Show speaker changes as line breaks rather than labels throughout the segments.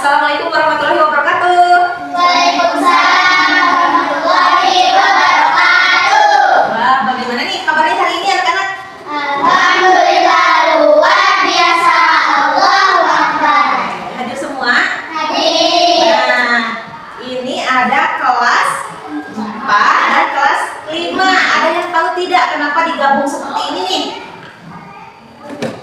Assalamualaikum warahmatullahi wabarakatuh.
Waalaikumsalam warahmatullahi wabarakatuh.
Wah, bagaimana nih kabarnya hari ini anak-anak?
Alhamdulillah luar biasa. Allahu Akbar.
Hadir semua?
Hadir.
Nah, ini ada kelas 4 dan kelas 5. Ada yang tahu tidak kenapa digabung seperti ini nih?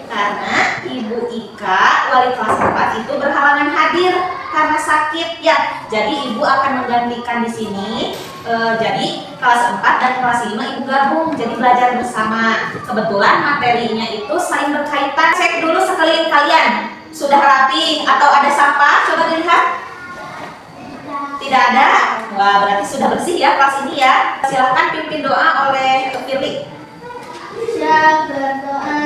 Karena Ibu Ika, wali kelas 4 itu berhalangan hadir karena sakit ya. Jadi Ibu akan menggantikan di sini. Jadi kelas 4 dan kelas 5 Ibu gabung, jadi belajar bersama. Kebetulan materinya itu saling berkaitan. Cek dulu sekeliling kalian. Sudah rapi atau ada sampah? Coba dilihat. Tidak ada? Wah, berarti sudah bersih ya kelas ini ya. Silahkan pimpin doa oleh Firly.
Siap berdoa.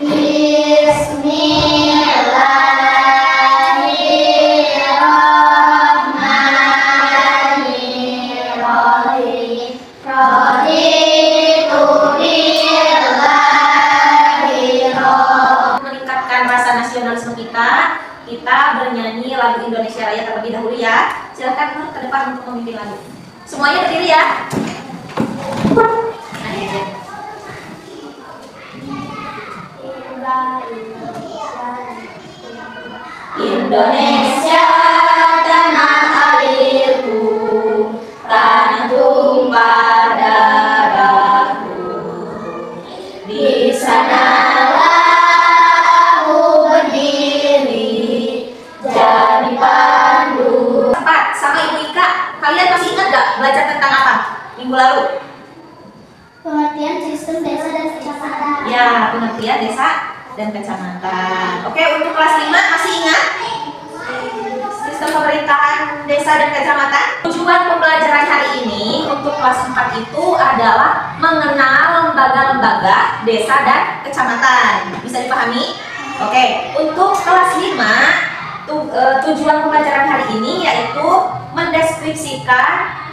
Bismillahirrahmanirrahim.
Meningkatkan rasa nasionalisme kita bernyanyi lagu Indonesia Raya terlebih dahulu ya. Silakan ke depan untuk memimpin lagu. Semuanya berdiri ya. Indonesia tanah airku, tanah tumpah darahku. Di sanalah aku berdiri, jadi pandu. Tempat sama Ibu Ika, kalian masih ingat gak belajar tentang apa minggu lalu?
Pengertian sistem desa dan kecamatan.
Ya, pengertian desa dan kecamatan. Oke, untuk kelas 5 masih ingat sistem pemerintahan desa dan kecamatan? Tujuan pembelajaran hari ini untuk kelas 4 itu adalah mengenal lembaga-lembaga desa dan kecamatan. Bisa dipahami? Oke, untuk kelas 5 tujuan pembelajaran hari ini yaitu mendeskripsikan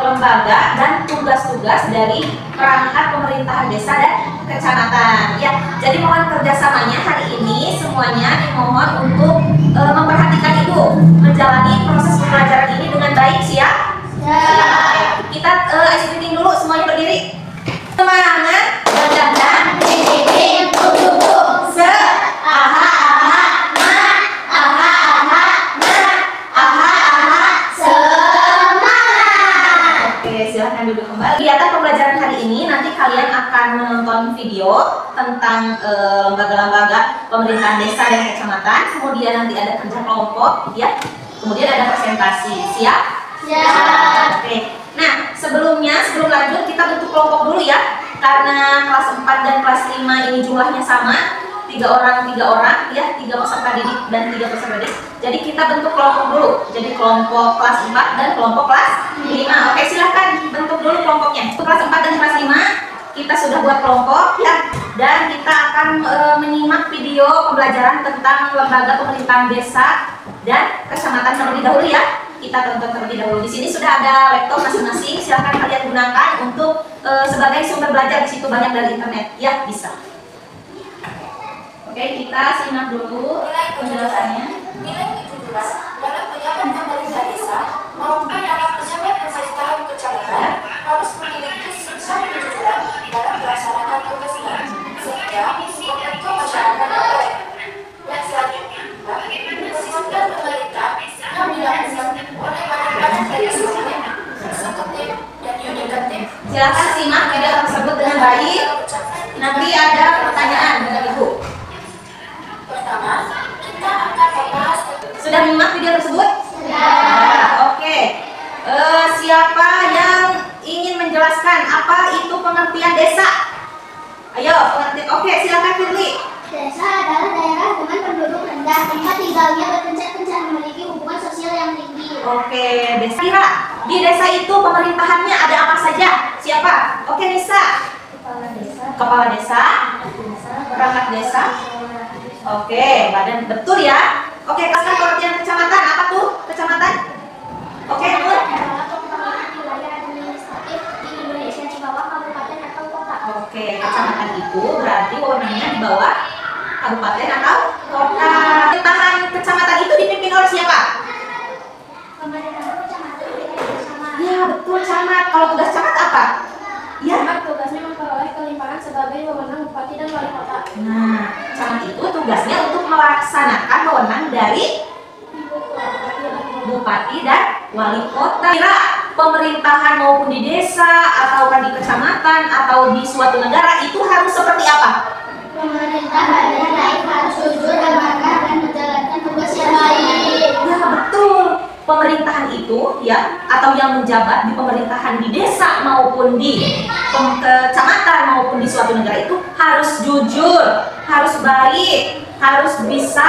lembaga dan tugas-tugas dari perangkat pemerintahan desa dan kecamatan. Ya, jadi mohon kerjasamanya hari ini semuanya dimohon untuk memperhatikan Ibu menjalani proses pembelajaran ini dengan baik. Siap? Siap. Kita ice meeting dulu, semuanya berdiri. Semangat, berdandan, dinding, tuk-tuk, se, aha, aha, ma, aha, aha, ma, aha, aha, semangat. Oke, silahkan duduk kembali. Kegiatan pembelajaran hari ini nanti kalian akan menonton video tentang lembaga-lembaga pemerintahan desa dan kecamatan. Kemudian nanti ada kerja kelompok, ya. Kemudian ada presentasi. Siap?
Siap.
Oke. Nah, sebelum lanjut kita bentuk kelompok dulu ya. Karena kelas 4 dan kelas 5 ini jumlahnya sama, 3 orang ya, 3 peserta didik dan 3 peserta didik. Jadi kita bentuk kelompok dulu. Jadi kelompok kelas 4 dan kelompok kelas 5. Oke, silahkan bentuk dulu kelompoknya. Untuk kelas 4 dan kelas 5 kita sudah buat kelompok ya, dan kita akan menyimak video pembelajaran tentang lembaga pemerintahan desa dan kecamatan terlebih dahulu ya. Kita tonton terlebih dahulu. Di sini sudah ada laptop masing-masing. Silahkan kalian gunakan untuk sebagai sumber belajar. Di situ banyak dari internet ya, bisa. Oke, kita simak dulu penjelasannya.
Nilai 17 dalam penyelenggaraan pemerintah desa maupun dalam pejabat pemerintahan kecamatan harus memiliki sisa kejujuran dalam melaksanakan tugasnya sehingga membentuk masyarakat yang baik. Dan selanjutnya, sistem pemerintah yang dilakukan oleh badan-badan legislatif, eksekutif, dan yudikatif.
Silakan simak video tersebut dengan baik. Nanti ada pertanyaan dengan Ibu.
Pertama, kita akan membahas
Sudah menyimak video tersebut?
Sudah.
Oke. Siapa yang ingin menjelaskan apa itu pengertian desa? Ayo, pengertian. Oke, silakan Firly.
Desa adalah daerah dengan penduduk rendah, tempat tinggalnya berpencar-pencar, memiliki hubungan sosial yang tinggi.
Oke, desa. Kira di desa itu pemerintahannya ada apa saja? Siapa? Oke, Nisa.
Kepala desa,
Kepala desa, perangkat desa. Oke, badan betul ya. Oke, kasih pengertian kecamatan. Apa tuh kecamatan? Oke, Nur.
adalah kepemilikan wilayah administratif di Indonesia di bawah kabupaten atau kota.
Oke, kecamatan itu berarti wewenangnya di bawah kabupaten atau kota. Pemerintahan kecamatan itu dipimpin oleh siapa? bupati dan wali kota. Kira pemerintahan maupun di desa atau di kecamatan atau di suatu negara itu harus seperti apa?
Pemerintah yang baik harus jujur, amanah, dan menjalankan tugas yang baik.
Ya betul. Pemerintahan itu ya, atau yang menjabat di pemerintahan di desa maupun di kecamatan maupun di suatu negara itu harus jujur, harus baik, harus bisa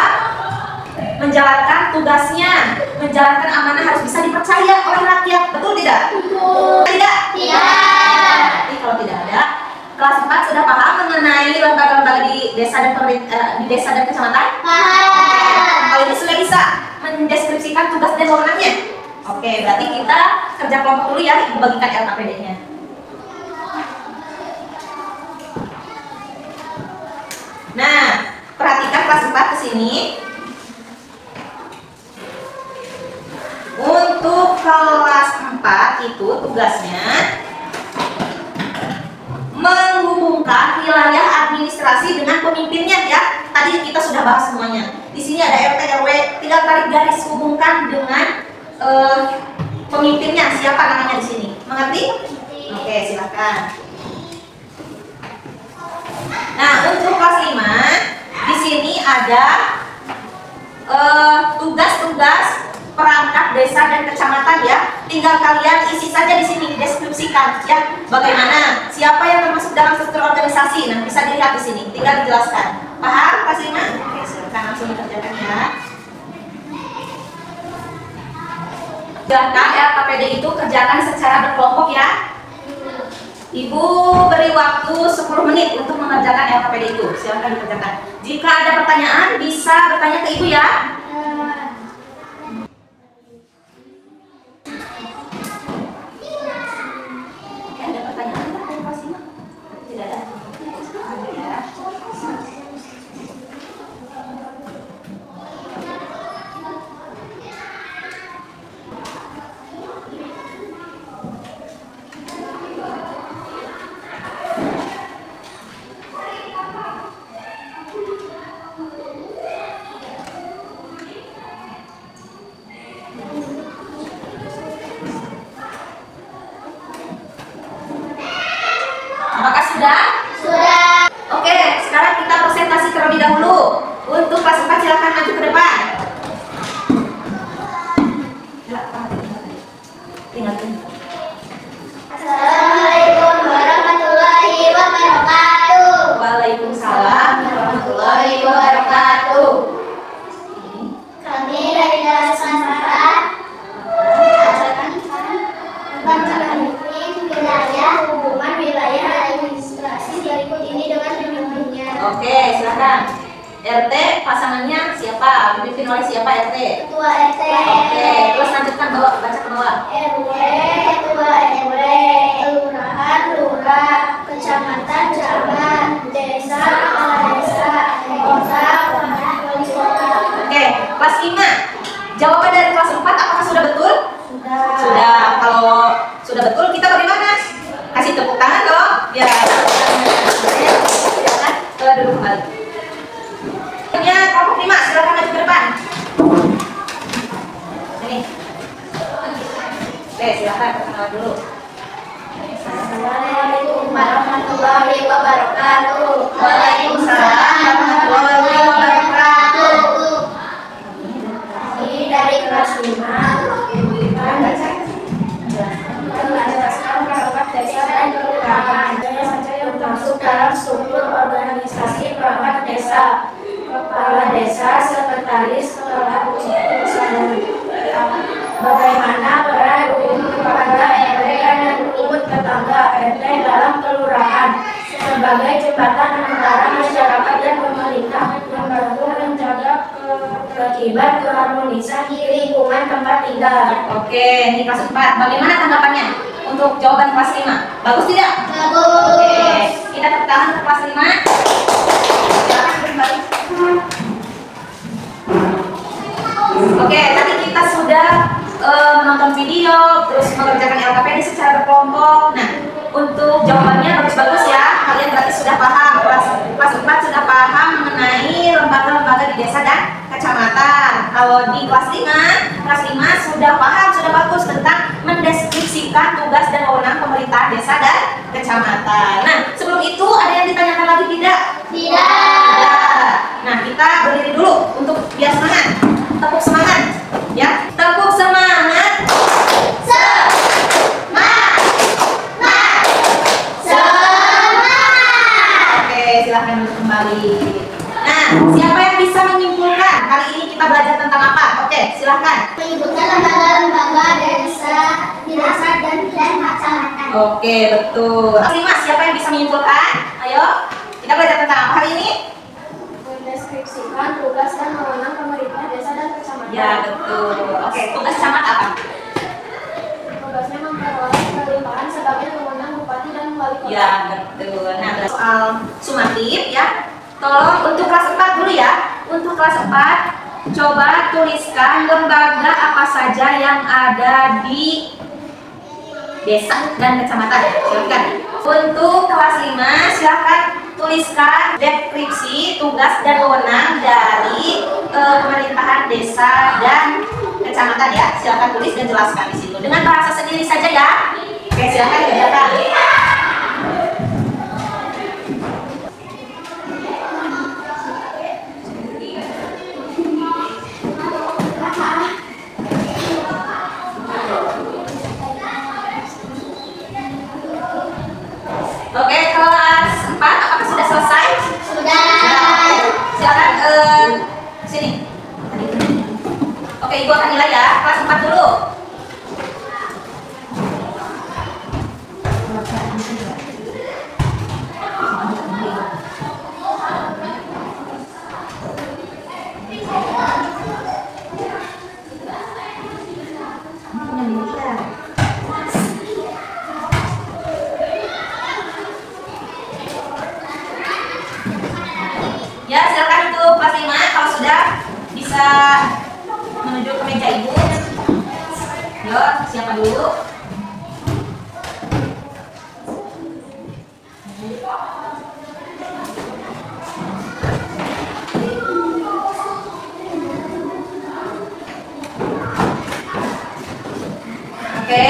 menjalankan tugasnya, menjalankan amanah, harus bisa dipercaya oleh rakyat. Betul tidak?
Betul.
Tidak?
Tidak.
Jadi kalau tidak ada, kelas 4 sudah paham mengenai lembaga-lembaga di desa dan kecamatan?
Paham.
Kalau ini sudah bisa mendeskripsikan tugas dan wewenangnya. Oke, berarti kita kerja kelompok dulu ya, Ibu bagikan LKPD-nya. Nah, perhatikan kelas 4 ke sini. Untuk kelas 4 itu tugasnya menghubungkan wilayah administrasi dengan pemimpinnya ya. Tadi kita sudah bahas semuanya. Di sini ada RT RW, tinggal tarik garis hubungkan dengan pemimpinnya. Siapa namanya di sini? Mengerti? Oke, silakan. Nah, untuk kelas 5 di sini ada tugas-tugas perangkat desa dan kecamatan ya. Tinggal kalian isi saja di sini, deskripsikan ya. Bagaimana? Siapa yang termasuk dalam struktur organisasi? Nah, bisa dilihat di sini. Tinggal dijelaskan. Paham, Pak Sina? Oke, silakan langsung dikerjakan ya. Silakan LKPD itu kerjakan secara berkelompok ya. Ibu beri waktu 10 menit untuk mengerjakan LKPD itu. Silakan dikerjakan. Jika ada pertanyaan, bisa bertanya ke Ibu ya. Ada pertanyaan nggak dari Pak Sina? Tidak ada. Ada ya. Apakah sudah?
Sudah.
Oke, sekarang kita presentasi terlebih dahulu. Untuk kelas 4 silakan maju ke depan.
Assalamualaikum warahmatullahi wabarakatuh.
Waalaikumsalam warahmatullahi wabarakatuh.
Kami dari kelas 4 tentang wilayah, hubungan wilayah administrasi berikut ini dengan pemimpinnya.
Oke, silakan. RT pasangannya siapa? Dipimpin oleh siapa RT?
Ketua RT.
Oke, terus lanjutkan bawa baca ke bawah.
RW, Ketua RW, kelurahan, lurah, kecamatan, camat, desa, kepala desa, kota, wali kota.
Oke, kelas 5. Jawaban dari kelas 4 apakah sudah betul?
Sudah.
Sudah. Kalau sudah betul, kita bagaimana? Kasih tepuk tangan dong. Biar silakan duduk kembali. Punya kelompok 5, silakan maju ke depan. Ini. Oke, silakan perkenalan dulu.
Assalamualaikum warahmatullahi wabarakatuh.
Waalaikumsalam warahmatullahi wabarakatuh.
Ini dari kelas 5. Masuk dalam struktur organisasi perangkat desa, kepala desa, sekretaris, kepala usaha. Bagaimana peran kepada RT dan rukun tetangga RT dalam kelurahan sebagai jembatan antara masyarakat dan pemerintah membantu menjaga ketertiban keharmonisan di lingkungan tempat tinggal.
Oke, ini kelas 4. Bagaimana tanggapannya untuk jawaban kelas 5? Bagus tidak?
Bagus.
Oke, kita tepuk tangan untuk kelas 5. Silakan kembali. Oke, tadi kita sudah menonton video, terus mengerjakan LKPD secara berkelompok. Nah, untuk jawabannya bagus-bagus ya. Kalian berarti sudah paham, kelas 4 sudah paham mengenai lembaga-lembaga di desa dan kecamatan. Kalau di kelas 5 sudah paham, sudah bagus tentang mendeskripsikan tugas dan wewenang pemerintahan desa dan kecamatan. Nah, sebelum itu ada yang ditanyakan lagi tidak?
Tidak.
Nah, kita berdiri dulu untuk biar semangat. Tepuk semangat, ya. Tepuk semangat. Oke, silahkan duduk kembali. Nah, siapa yang bisa menyimpulkan hari ini kita belajar tentang apa? Oke, silahkan.
Menyebutkan lembaga-lembaga desa, dan kecamatan.
Oke, betul. Kelas 5, siapa yang bisa menyimpulkan? Ayo, kita belajar tentang apa hari ini?
Mendeskripsikan tugas dan wewenang pemerintah desa dan kecamatan.
Ya, betul. Oke, tugas camat apa?
Tugasnya memperoleh pelimpahan sebagai wewenang bupati dan wali kota.
Ya, betul. Nah, soal sumatif ya. Tolong untuk kelas 4 dulu ya. Untuk kelas 4, coba tuliskan lembaga apa saja yang ada di desa dan kecamatan. Silakan. Untuk kelas 5, silakan tuliskan deskripsi tugas dan wewenang dari pemerintahan desa dan kecamatan ya. Silakan tulis dan jelaskan di situ dengan bahasa sendiri saja ya. Oke, silakan kerjakan. Oke, kelas 4 apakah sudah selesai?
Sudah.
Silakan sini. Oke, Ibu akan nilai ya. Kelas 4 dulu. Ya, silakan untuk kelas 5 kalau sudah bisa menuju ke meja Ibu. Yuk, siapa dulu? Oke,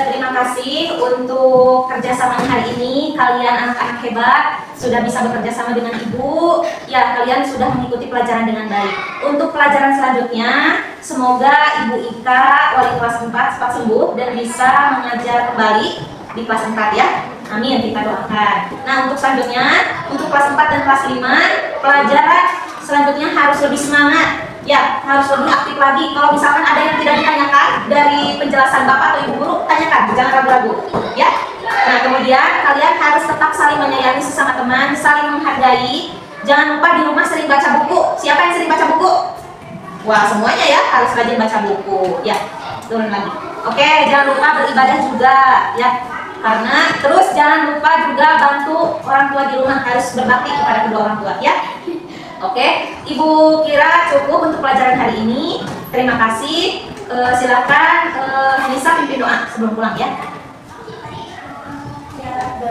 terima kasih untuk kerjasama hari ini. Kalian anak-anak hebat, sudah bisa bekerja sama dengan Ibu. Ya, kalian sudah mengikuti pelajaran dengan baik. Untuk pelajaran selanjutnya, semoga Ibu Ika, wali kelas 4, cepat sembuh dan bisa mengajar kembali di kelas 4 ya. Amin, kita doakan. Nah, untuk selanjutnya, untuk kelas 4 dan kelas 5, pelajaran selanjutnya harus lebih semangat. Ya, harus lebih aktif lagi. Kalau misalkan ada yang tidak ditanyakan dari penjelasan Bapak atau Ibu Guru, tanyakan, jangan ragu-ragu. Ya. Nah, kemudian kalian harus tetap saling menyayangi sesama teman, saling menghargai. Jangan lupa di rumah sering baca buku. Siapa yang sering baca buku? Wah, semuanya ya harus rajin baca buku. Ya, turun lagi. Oke, jangan lupa beribadah juga. Ya, karena terus jangan lupa juga bantu orang tua di rumah, harus berbakti kepada kedua orang tua. Ya. Oke, Ibu kira cukup untuk pelajaran hari ini. Terima kasih. Silakan Nisa pimpin doa sebelum pulang ya.
Ya,